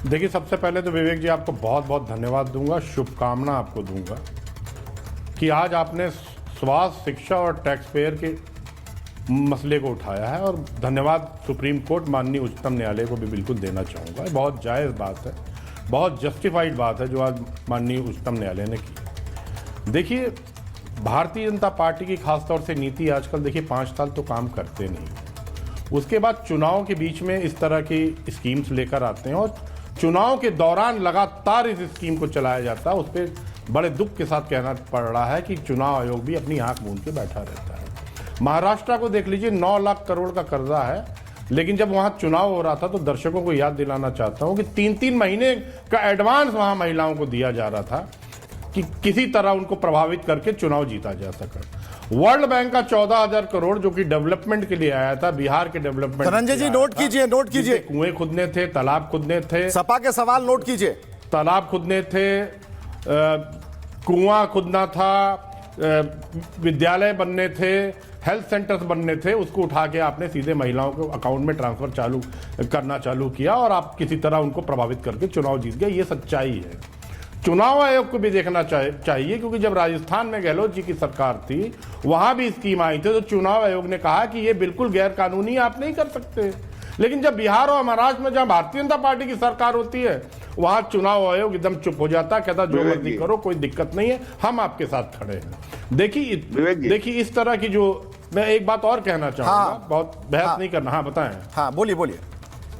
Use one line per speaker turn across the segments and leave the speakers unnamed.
देखिए, सबसे पहले तो विवेक जी आपको बहुत बहुत धन्यवाद दूंगा, शुभकामना आपको दूंगा कि आज आपने स्वास्थ्य, शिक्षा और टैक्स पेयर के मसले को उठाया है। और धन्यवाद सुप्रीम कोर्ट, माननीय उच्चतम न्यायालय को भी बिल्कुल देना चाहूँगा। बहुत जायज़ बात है, बहुत जस्टिफाइड बात है जो आज माननीय उच्चतम न्यायालय ने की। देखिए, भारतीय जनता पार्टी की खासतौर से नीति आजकल देखिए 5 साल तो काम करते नहीं, उसके बाद चुनाव के बीच में इस तरह की स्कीम्स लेकर आते हैं और चुनाव के दौरान लगातार इस स्कीम को चलाया जाता है। उस पर बड़े दुख के साथ कहना पड़ रहा है कि चुनाव आयोग भी अपनी आंख मूंद के बैठा रहता है। महाराष्ट्र को देख लीजिए, 9 लाख करोड़ का कर्जा है, लेकिन जब वहां चुनाव हो रहा था तो दर्शकों को याद दिलाना चाहता हूं कि 3-3 महीने का एडवांस वहां महिलाओं को दिया जा रहा था कि किसी तरह उनको प्रभावित करके चुनाव जीता जा सके। वर्ल्ड बैंक का 14,000 करोड़ जो कि डेवलपमेंट के लिए आया था, बिहार के डेवलपमेंट।
धनंजय जी नोट कीजिए, नोट कीजिए।
कुएं खुदने थे, तालाब खुदने थे,
सपा के सवाल नोट कीजिए।
तालाब खुदने थे, कुआं खुदना था, विद्यालय बनने थे, हेल्थ सेंटर्स बनने थे, उसको उठा के आपने सीधे महिलाओं के अकाउंट में ट्रांसफर करना चालू किया और आप किसी तरह उनको प्रभावित करके चुनाव जीत गए। ये सच्चाई है। चुनाव आयोग को भी देखना चाहिए, क्योंकि जब राजस्थान में गहलोत जी की सरकार थी, वहां भी स्कीम आई थी तो चुनाव आयोग ने कहा कि ये बिल्कुल गैर कानूनी, आप नहीं कर सकते। लेकिन जब बिहार और महाराष्ट्र में जहां भारतीय जनता पार्टी की सरकार होती है, वहां चुनाव आयोग एकदम चुप हो जाता, कहता जो मर्जी करो, कोई दिक्कत नहीं है, हम आपके साथ खड़े हैं। देखिए इस तरह की जो, मैं एक बात और कहना चाहूंगा, बहुत बहस नहीं करना। हाँ बताएं।
हाँ बोलिए बोलिए।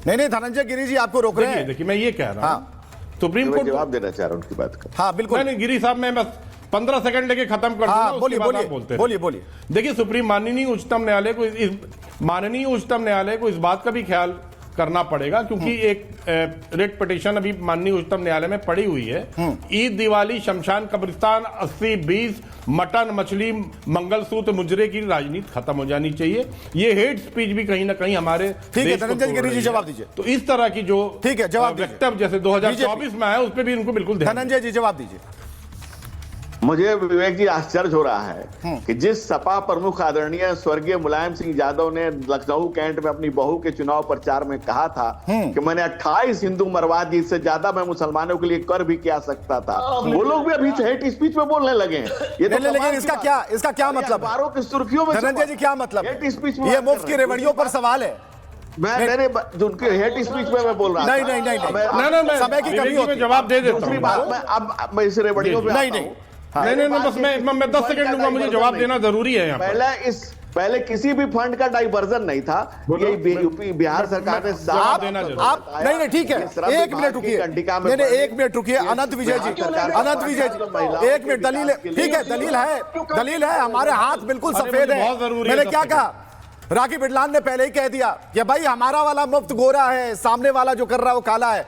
नहीं धनंजय गिरी जी आपको रोक रहे हैं।
देखिए मैं ये कह रहा हूँ, सुप्रीम कोर्ट
जवाब देना चाह रहा हूँ उनकी बात का।
हाँ बिल्कुल।
नहीं गिरी साहब, मैं बस 15 सेकंड लेके खत्म कर दूंगा, उसके बाद आप बोलते हैं।
बोलिए।
देखिए, माननीय उच्चतम न्यायालय को इस बात का भी ख्याल करना पड़ेगा, क्योंकि एक रिट पिटीशन अभी माननीय उच्चतम न्यायालय में पड़ी हुई है। ईद, दिवाली, शमशान, कब्रिस्तान, 80-20, मटन, मछली, मंगलसूत्र, मुजरे की राजनीति खत्म हो जानी चाहिए। ये हेट स्पीच भी कहीं ना कहीं हमारे
ठीक है। धनंजय गिरी जी जवाब दीजिए।
तो इस तरह की जो
ठीक है जवाब
वक्तव्य जैसे 2024 में आया, उस पर भी इनको बिल्कुल ध्यान।
धनंजय जी जवाब दीजिए।
मुझे विवेक जी आश्चर्य हो रहा है कि जिस सपा प्रमुख आदरणीय स्वर्गीय मुलायम सिंह यादव ने लखनऊ कैंट में अपनी बहू के चुनाव प्रचार में कहा था कि मैंने 28 हिंदू मरवा दी, इससे ज्यादा मैं मुसलमानों के लिए कर भी क्या सकता था, वो लोग भी अभी हेट स्पीच में बोलने लगे हैं। ये तो
लेकिन इसका क्या मतलब?
अखबारों की सुर्खियों में
धनंजय जी क्या मतलब?
हेट स्पीच में
ये मुफ्त की रेवड़ियों पर सवाल है।
मैंने जो उनके हेट स्पीच में मैं बोल रहा था।
नहीं समय की कमी होती है।
जवाब दे देता
दूसरी बात मैं अब इस रेवड़ियों में
नहीं बस मैं 10 सेकंड दूंगा, मुझे जवाब देना जरूरी है यहाँ
पहले किसी भी फंड का डाइवर्जन नहीं था। ये यूपी बिहार सरकार ने
जवाब देना जरूरी।
आप नहीं ठीक है, 1 मिनट रुकिए। नहीं 1 मिनट रुकिए। अनंत विजय जी, एक मिनट। दलील ठीक है, दलील है, हमारे हाथ बिल्कुल सफेद है। मैंने क्या कहा? राखी बिडलान ने पहले ही कह दिया कि भाई हमारा वाला मुफ्त गोरा है, सामने वाला जो कर रहा है वो काला है।